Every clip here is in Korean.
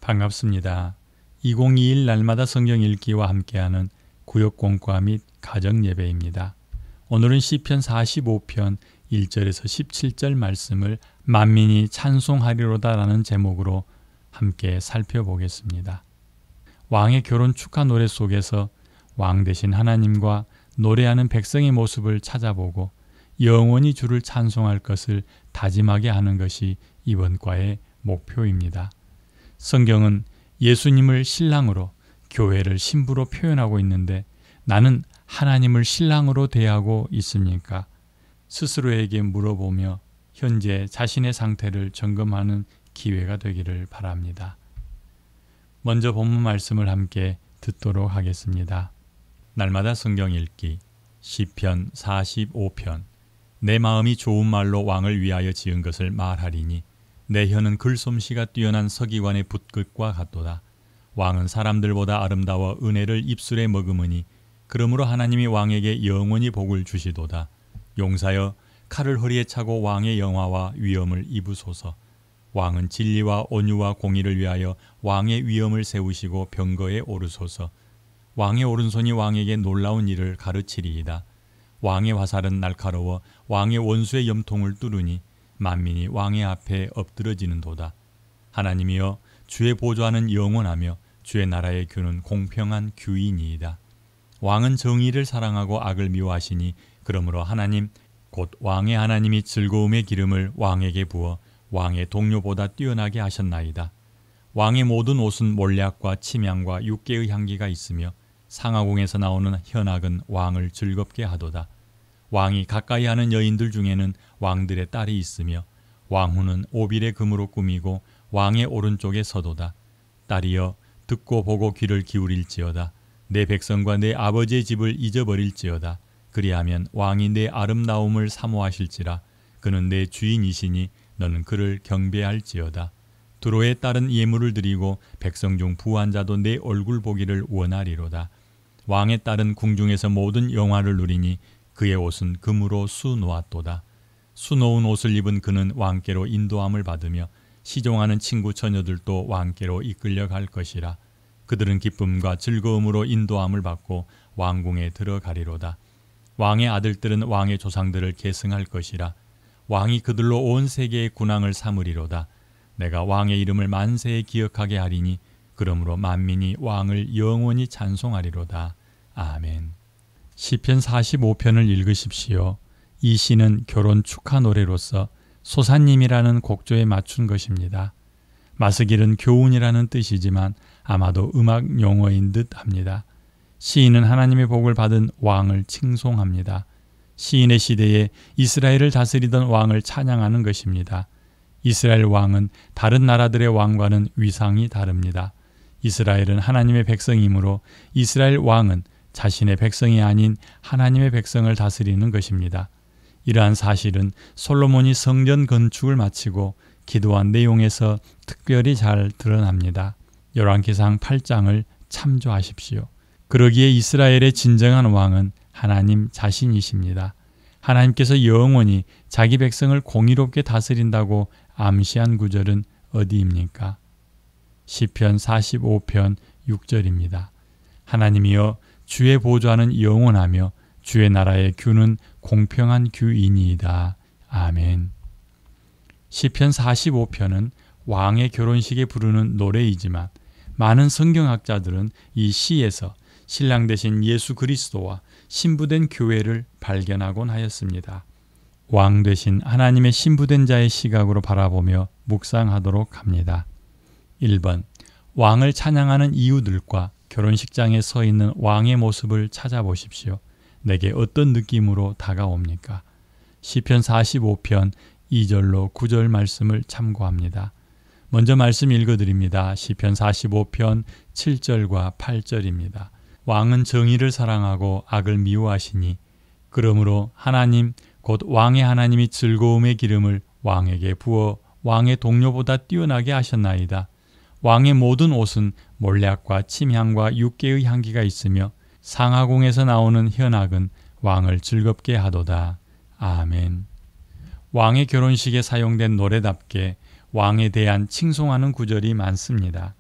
반갑습니다. 2021 날마다 성경 읽기와 함께하는 구역공과 및 가정예배입니다. 오늘은 시편 45편 1절에서 17절 말씀을 만민이 찬송하리로다 라는 제목으로 함께 살펴보겠습니다. 왕의 결혼 축하 노래 속에서 왕 되신 하나님과 노래하는 백성의 모습을 찾아보고 영원히 주를 찬송할 것을 다짐하게 하는 것이 이번 과의 목표입니다. 성경은 예수님을 신랑으로, 교회를 신부로 표현하고 있는데 나는 하나님을 신랑으로 대하고 있습니까? 스스로에게 물어보며 현재 자신의 상태를 점검하는 기회가 되기를 바랍니다. 먼저 본문 말씀을 함께 듣도록 하겠습니다. 날마다 성경 읽기 시편 45편. 내 마음이 좋은 말로 왕을 위하여 지은 것을 말하리니 내 혀는 글솜씨가 뛰어난 서기관의 붓끝과 같도다. 왕은 사람들보다 아름다워 은혜를 입술에 머금으니 그러므로 하나님이 왕에게 영원히 복을 주시도다. 용사여 칼을 허리에 차고 왕의 영화와 위엄을 입으소서. 왕은 진리와 온유와 공의를 위하여 왕의 위엄을 세우시고 병거에 오르소서. 왕의 오른손이 왕에게 놀라운 일을 가르치리이다. 왕의 화살은 날카로워 왕의 원수의 염통을 뚫으니 만민이 왕의 앞에 엎드러지는도다. 하나님이여 주의 보좌는 영원하며 주의 나라의 규는 공평한 규이니이다. 왕은 정의를 사랑하고 악을 미워하시니 그러므로 하나님 곧 왕의 하나님이 즐거움의 기름을 왕에게 부어 왕의 동료보다 뛰어나게 하셨나이다. 왕의 모든 옷은 몰약과 침향과 육개의 향기가 있으며 상하궁에서 나오는 현악은 왕을 즐겁게 하도다. 왕이 가까이 하는 여인들 중에는 왕들의 딸이 있으며 왕후는 오빌의 금으로 꾸미고 왕의 오른쪽에 서도다. 딸이여 듣고 보고 귀를 기울일지어다. 내 백성과 내 아버지의 집을 잊어버릴지어다. 그리하면 왕이 내 아름다움을 사모하실지라. 그는 내 주인이시니 너는 그를 경배할지어다. 두로에 따른 예물을 드리고 백성 중 부한 자도 내 얼굴 보기를 원하리로다. 왕의 딸은 궁중에서 모든 영화를 누리니 그의 옷은 금으로 수놓았도다. 수놓은 옷을 입은 그는 왕께로 인도함을 받으며 시종하는 친구 처녀들도 왕께로 이끌려갈 것이라. 그들은 기쁨과 즐거움으로 인도함을 받고 왕궁에 들어가리로다. 왕의 아들들은 왕의 조상들을 계승할 것이라. 왕이 그들로 온 세계의 군왕을 삼으리로다. 내가 왕의 이름을 만세에 기억하게 하리니 그러므로 만민이 왕을 영원히 찬송하리로다. 아멘. 시편 45편을 읽으십시오. 이 시는 결혼 축하 노래로서 소사님이라는 곡조에 맞춘 것입니다. 마스길은 교훈이라는 뜻이지만 아마도 음악 용어인 듯 합니다. 시인은 하나님의 복을 받은 왕을 칭송합니다. 시인의 시대에 이스라엘을 다스리던 왕을 찬양하는 것입니다. 이스라엘 왕은 다른 나라들의 왕과는 위상이 다릅니다. 이스라엘은 하나님의 백성이므로 이스라엘 왕은 자신의 백성이 아닌 하나님의 백성을 다스리는 것입니다. 이러한 사실은 솔로몬이 성전 건축을 마치고 기도한 내용에서 특별히 잘 드러납니다. 열왕기상 8장을 참조하십시오. 그러기에 이스라엘의 진정한 왕은 하나님 자신이십니다. 하나님께서 영원히 자기 백성을 공의롭게 다스린다고 암시한 구절은 어디입니까? 시편 45편 6절입니다. 하나님이여 주의 보좌는 영원하며 주의 나라의 규는 공평한 규이니이다. 아멘. 시편 45편은 왕의 결혼식에 부르는 노래이지만 많은 성경학자들은 이 시에서 신랑 되신 예수 그리스도와 신부된 교회를 발견하곤 하였습니다. 왕 되신 하나님의 신부된 자의 시각으로 바라보며 묵상하도록 합니다. 1번. 왕을 찬양하는 이유들과 결혼식장에 서 있는 왕의 모습을 찾아보십시오. 내게 어떤 느낌으로 다가옵니까? 시편 45편 2절로 9절 말씀을 참고합니다. 먼저 말씀 읽어드립니다. 시편 45편 7절과 8절입니다. 왕은 정의를 사랑하고 악을 미워하시니 그러므로 하나님 곧 왕의 하나님이 즐거움의 기름을 왕에게 부어 왕의 동료보다 뛰어나게 하셨나이다. 왕의 모든 옷은 몰약과 침향과 육개의 향기가 있으며 상하궁에서 나오는 현악은 왕을 즐겁게 하도다. 아멘. 왕의 결혼식에 사용된 노래답게 왕에 대한 칭송하는 구절이 많습니다.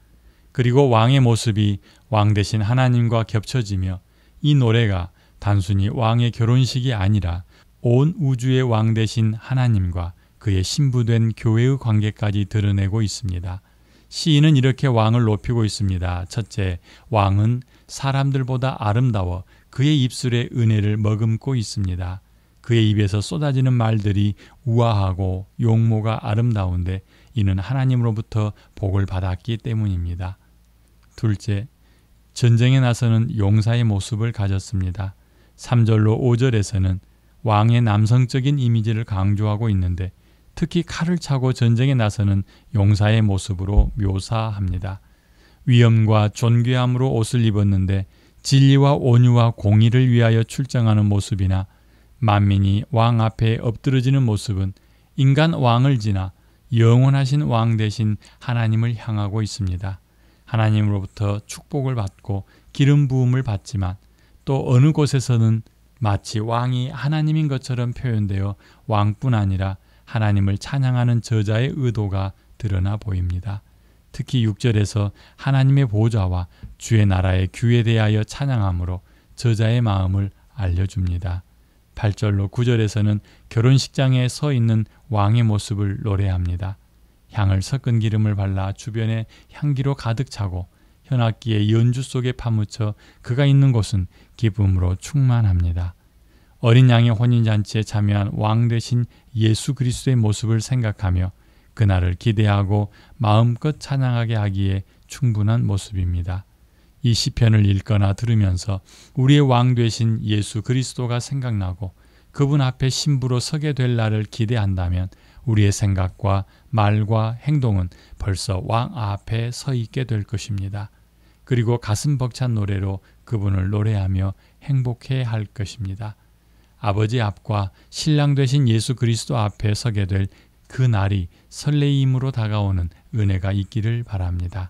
그리고 왕의 모습이 왕 대신 하나님과 겹쳐지며 이 노래가 단순히 왕의 결혼식이 아니라 온 우주의 왕 대신 하나님과 그의 신부된 교회의 관계까지 드러내고 있습니다. 시인은 이렇게 왕을 높이고 있습니다. 첫째, 왕은 사람들보다 아름다워 그의 입술에 은혜를 머금고 있습니다. 그의 입에서 쏟아지는 말들이 우아하고 용모가 아름다운데 이는 하나님으로부터 복을 받았기 때문입니다. 둘째, 전쟁에 나서는 용사의 모습을 가졌습니다. 3절로 5절에서는 왕의 남성적인 이미지를 강조하고 있는데 특히 칼을 차고 전쟁에 나서는 용사의 모습으로 묘사합니다. 위엄과 존귀함으로 옷을 입었는데 진리와 온유와 공의를 위하여 출정하는 모습이나 만민이 왕 앞에 엎드러지는 모습은 인간 왕을 지나 영원하신 왕 대신 하나님을 향하고 있습니다. 하나님으로부터 축복을 받고 기름 부음을 받지만 또 어느 곳에서는 마치 왕이 하나님인 것처럼 표현되어 왕뿐 아니라 하나님을 찬양하는 저자의 의도가 드러나 보입니다. 특히 6절에서 하나님의 보좌와 주의 나라의 규에 대하여 찬양함으로 저자의 마음을 알려줍니다. 8절로 9절에서는 결혼식장에 서 있는 왕의 모습을 노래합니다. 향을 섞은 기름을 발라 주변에 향기로 가득 차고 현악기의 연주 속에 파묻혀 그가 있는 곳은 기쁨으로 충만합니다. 어린 양의 혼인잔치에 참여한 왕 대신 예수 그리스도의 모습을 생각하며 그날을 기대하고 마음껏 찬양하게 하기에 충분한 모습입니다. 이 시편을 읽거나 들으면서 우리의 왕 되신 예수 그리스도가 생각나고 그분 앞에 신부로 서게 될 날을 기대한다면 우리의 생각과 말과 행동은 벌써 왕 앞에 서 있게 될 것입니다. 그리고 가슴 벅찬 노래로 그분을 노래하며 행복해 할 것입니다. 아버지 앞과 신랑 되신 예수 그리스도 앞에 서게 될 그 날이 설레임으로 다가오는 은혜가 있기를 바랍니다.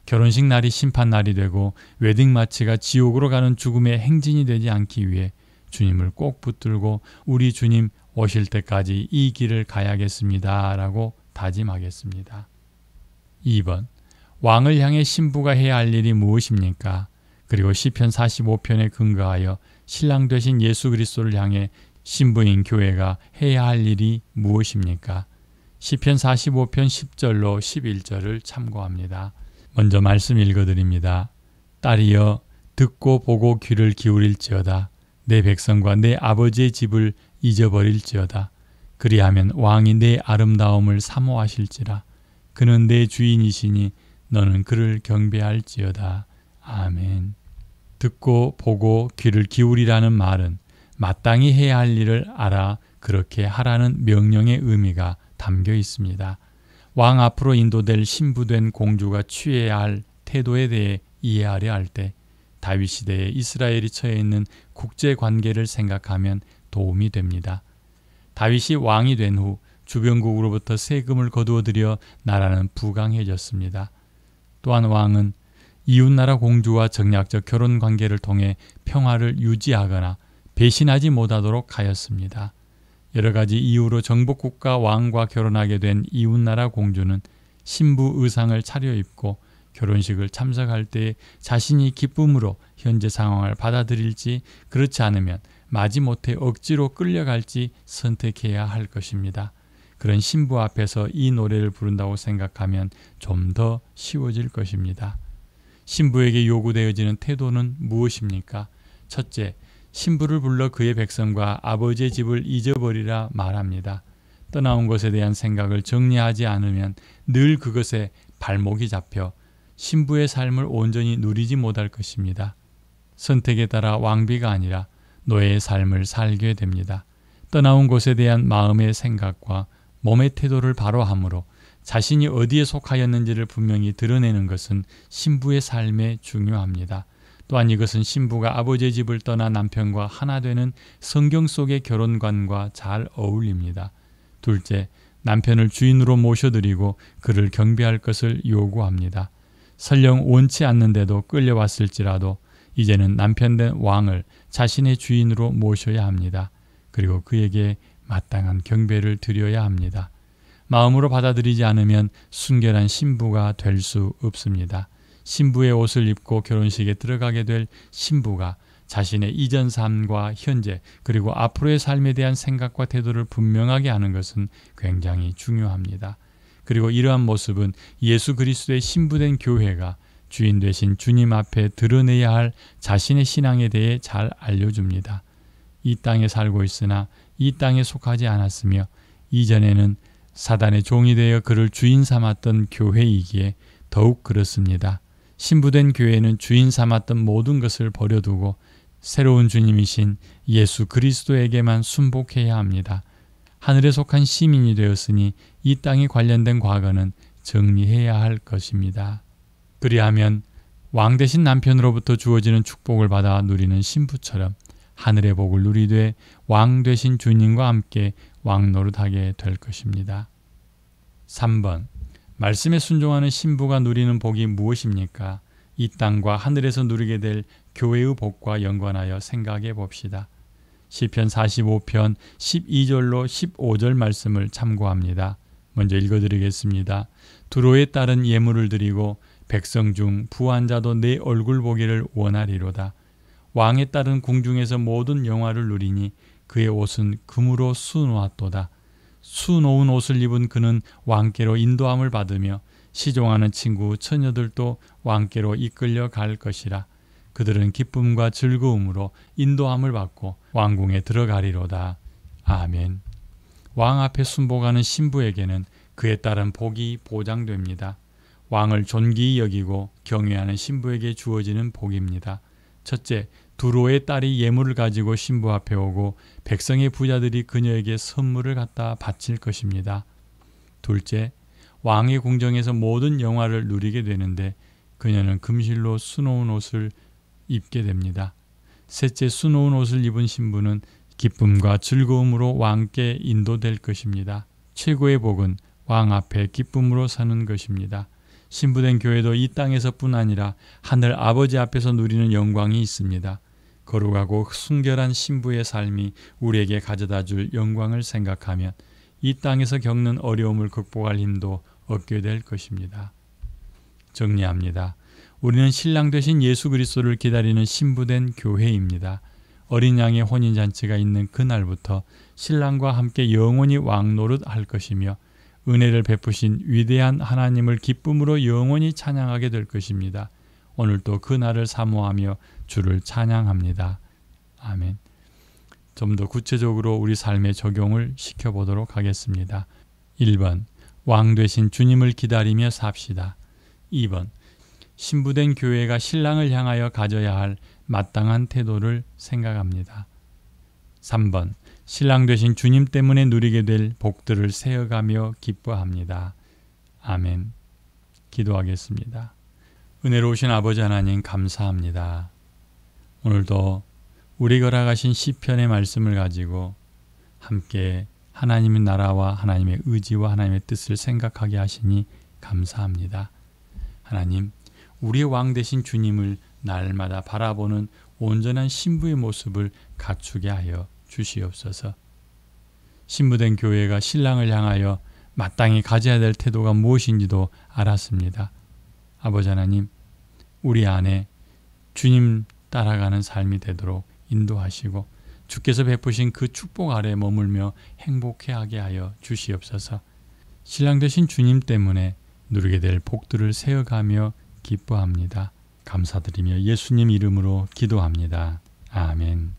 결혼식 날이 심판 날이 되고 웨딩 마치가 지옥으로 가는 죽음의 행진이 되지 않기 위해 주님을 꼭 붙들고 우리 주님 오실 때까지 이 길을 가야겠습니다. 라고 다짐하겠습니다. 2번, 왕을 향해 신부가 해야 할 일이 무엇입니까? 그리고 시편 45편에 근거하여 신랑 되신 예수 그리스도를 향해 신부인 교회가 해야 할 일이 무엇입니까? 시편 45편 10절로 11절을 참고합니다. 먼저 말씀 읽어드립니다. 딸이여 듣고 보고 귀를 기울일지어다. 내 백성과 내 아버지의 집을 잊어버릴지어다. 그리하면 왕이 내 아름다움을 사모하실지라. 그는 내 주인이시니 너는 그를 경배할지어다. 아멘. 듣고 보고 귀를 기울이라는 말은 마땅히 해야 할 일을 알아 그렇게 하라는 명령의 의미가 담겨 있습니다. 왕 앞으로 인도될 신부된 공주가 취해야 할 태도에 대해 이해하려 할 때 다윗 시대에 이스라엘이 처해 있는 국제 관계를 생각하면 도움이 됩니다. 다윗이 왕이 된 후 주변국으로부터 세금을 거두어 들여 나라는 부강해졌습니다. 또한 왕은 이웃나라 공주와 정략적 결혼 관계를 통해 평화를 유지하거나 배신하지 못하도록 하였습니다. 여러 가지 이유로 정복국가 왕과 결혼하게 된 이웃나라 공주는 신부 의상을 차려입고 결혼식을 참석할 때 자신이 기쁨으로 현재 상황을 받아들일지 그렇지 않으면 마지못해 억지로 끌려갈지 선택해야 할 것입니다. 그런 신부 앞에서 이 노래를 부른다고 생각하면 좀 더 쉬워질 것입니다. 신부에게 요구되어지는 태도는 무엇입니까? 첫째, 신부를 불러 그의 백성과 아버지의 집을 잊어버리라 말합니다. 떠나온 것에 대한 생각을 정리하지 않으면 늘 그것에 발목이 잡혀 신부의 삶을 온전히 누리지 못할 것입니다. 선택에 따라 왕비가 아니라 노예의 삶을 살게 됩니다. 떠나온 곳에 대한 마음의 생각과 몸의 태도를 바로 함으로 자신이 어디에 속하였는지를 분명히 드러내는 것은 신부의 삶에 중요합니다. 또한 이것은 신부가 아버지의 집을 떠나 남편과 하나 되는 성경 속의 결혼관과 잘 어울립니다. 둘째, 남편을 주인으로 모셔드리고 그를 경배할 것을 요구합니다. 설령 원치 않는데도 끌려왔을지라도 이제는 남편된 왕을 자신의 주인으로 모셔야 합니다. 그리고 그에게 마땅한 경배를 드려야 합니다. 마음으로 받아들이지 않으면 순결한 신부가 될 수 없습니다. 신부의 옷을 입고 결혼식에 들어가게 될 신부가 자신의 이전 삶과 현재 그리고 앞으로의 삶에 대한 생각과 태도를 분명하게 하는 것은 굉장히 중요합니다. 그리고 이러한 모습은 예수 그리스도의 신부된 교회가 주인 되신 주님 앞에 드러내야 할 자신의 신앙에 대해 잘 알려줍니다. 이 땅에 살고 있으나 이 땅에 속하지 않았으며 이전에는 사단의 종이 되어 그를 주인 삼았던 교회이기에 더욱 그렇습니다. 신부된 교회는 주인 삼았던 모든 것을 버려두고 새로운 주님이신 예수 그리스도에게만 순복해야 합니다. 하늘에 속한 시민이 되었으니 이 땅에 관련된 과거는 정리해야 할 것입니다. 그리하면 왕 되신 남편으로부터 주어지는 축복을 받아 누리는 신부처럼 하늘의 복을 누리되 왕 되신 주님과 함께 왕노릇하게 될 것입니다. 3번. 말씀에 순종하는 신부가 누리는 복이 무엇입니까? 이 땅과 하늘에서 누리게 될 교회의 복과 연관하여 생각해 봅시다. 시편 45편 12절로 15절 말씀을 참고합니다. 먼저 읽어드리겠습니다. 두로에 따른 예물을 드리고 백성 중 부한 자도 내 얼굴 보기를 원하리로다. 왕에 따른 궁중에서 모든 영화를 누리니 그의 옷은 금으로 수놓았도다. 수놓은 옷을 입은 그는 왕께로 인도함을 받으며 시종하는 친구 처녀들도 왕께로 이끌려 갈 것이라. 그들은 기쁨과 즐거움으로 인도함을 받고 왕궁에 들어가리로다. 아멘. 왕 앞에 순복하는 신부에게는 그에 따른 복이 보장됩니다. 왕을 존귀히 여기고 경외하는 신부에게 주어지는 복입니다. 첫째, 두로의 딸이 예물을 가지고 신부 앞에 오고 백성의 부자들이 그녀에게 선물을 갖다 바칠 것입니다. 둘째, 왕의 궁정에서 모든 영화를 누리게 되는데 그녀는 금실로 수놓은 옷을 입게 됩니다. 셋째, 수놓은 옷을 입은 신부는 기쁨과 즐거움으로 왕께 인도될 것입니다. 최고의 복은 왕 앞에 기쁨으로 사는 것입니다. 신부된 교회도 이 땅에서뿐 아니라 하늘 아버지 앞에서 누리는 영광이 있습니다. 거룩하고 순결한 신부의 삶이 우리에게 가져다 줄 영광을 생각하면 이 땅에서 겪는 어려움을 극복할 힘도 얻게 될 것입니다. 정리합니다. 우리는 신랑 되신 예수 그리스도를 기다리는 신부된 교회입니다. 어린 양의 혼인잔치가 있는 그날부터 신랑과 함께 영원히 왕노릇 할 것이며 은혜를 베푸신 위대한 하나님을 기쁨으로 영원히 찬양하게 될 것입니다. 오늘도 그 날을 사모하며 주를 찬양합니다. 아멘. 좀 더 구체적으로 우리 삶에 적용을 시켜보도록 하겠습니다. 1번. 왕 되신 주님을 기다리며 삽시다. 2번. 신부된 교회가 신랑을 향하여 가져야 할 마땅한 태도를 생각합니다. 3번. 신랑 되신 주님 때문에 누리게 될 복들을 세어가며 기뻐합니다. 아멘. 기도하겠습니다. 은혜로우신 아버지 하나님 감사합니다. 오늘도 우리 걸어가신 시편의 말씀을 가지고 함께 하나님의 나라와 하나님의 의지와 하나님의 뜻을 생각하게 하시니 감사합니다. 하나님, 우리의 왕 되신 주님을 날마다 바라보는 온전한 신부의 모습을 갖추게 하여 주시옵소서. 신부된 교회가 신랑을 향하여 마땅히 가져야 될 태도가 무엇인지도 알았습니다. 아버지 하나님, 우리 안에 주님 따라가는 삶이 되도록 인도하시고 주께서 베푸신 그 축복 아래 머물며 행복해하게 하여 주시옵소서. 신랑 되신 주님 때문에 누리게 될 복들을 세어가며 기뻐합니다. 감사드리며 예수님 이름으로 기도합니다. 아멘.